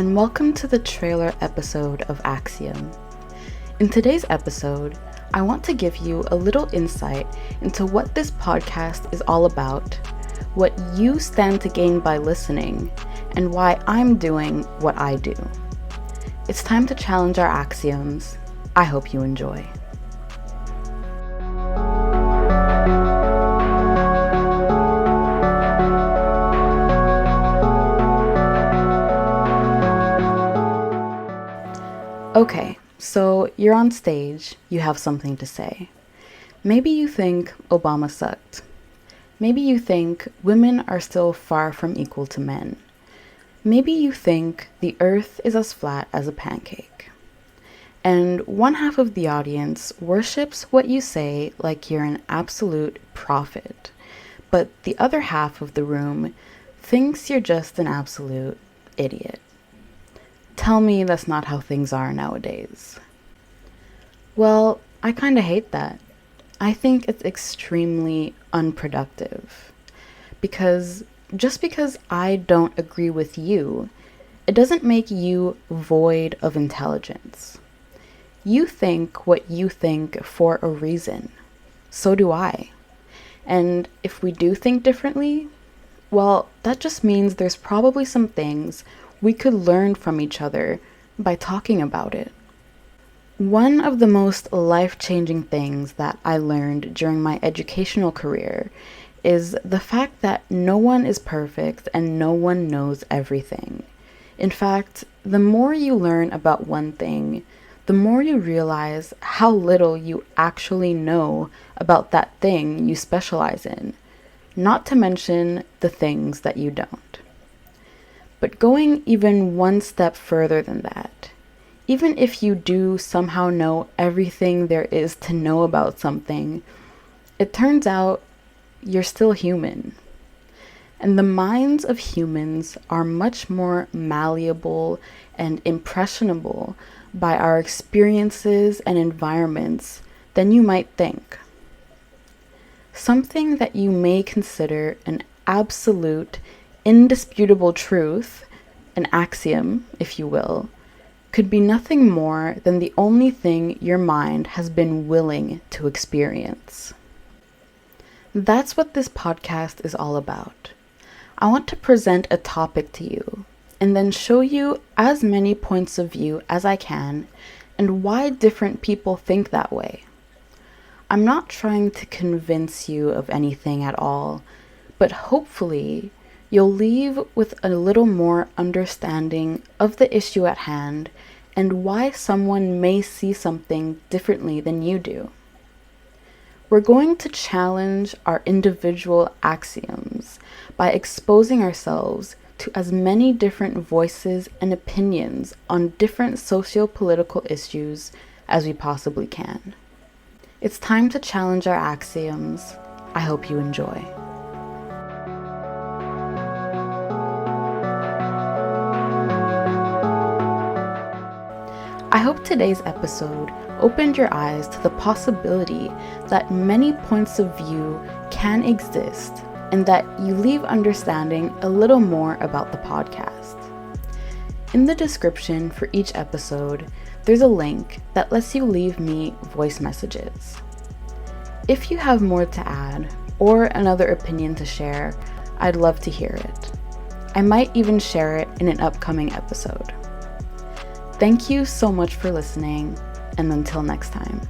and welcome to the trailer episode of Axiom. In today's episode, I want to give you a little insight into what this podcast is all about, what you stand to gain by listening, and why I'm doing what I do. It's time to challenge our axioms. I hope you enjoy. Okay, so you're on stage, you have something to say. Maybe you think Obama sucked. Maybe you think women are still far from equal to men. Maybe you think the earth is as flat as a pancake. And one half of the audience worships what you say like you're an absolute prophet, but the other half of the room thinks you're just an absolute idiot. Tell me that's not how things are nowadays. Well, I kinda hate that. I think it's extremely unproductive. Because just because I don't agree with you, it doesn't make you void of intelligence. You think what you think for a reason. So do I. And if we do think differently, well, that just means there's probably some things we could learn from each other by talking about it. One of the most life-changing things that I learned during my educational career is the fact that no one is perfect and no one knows everything. In fact, the more you learn about one thing, the more you realize how little you actually know about that thing you specialize in, not to mention the things that you don't. But going even one step further than that, even if you do somehow know everything there is to know about something, it turns out you're still human. And the minds of humans are much more malleable and impressionable by our experiences and environments than you might think. Something that you may consider an absolute indisputable truth, an axiom, if you will, could be nothing more than the only thing your mind has been willing to experience. That's what this podcast is all about. I want to present a topic to you and then show you as many points of view as I can and why different people think that way. I'm not trying to convince you of anything at all, but hopefully you'll leave with a little more understanding of the issue at hand and why someone may see something differently than you do. We're going to challenge our individual axioms by exposing ourselves to as many different voices and opinions on different socio-political issues as we possibly can. It's time to challenge our axioms. I hope you enjoy. I hope today's episode opened your eyes to the possibility that many points of view can exist and that you leave understanding a little more about the podcast. In the description for each episode, there's a link that lets you leave me voice messages. If you have more to add or another opinion to share, I'd love to hear it. I might even share it in an upcoming episode. Thank you so much for listening, and until next time.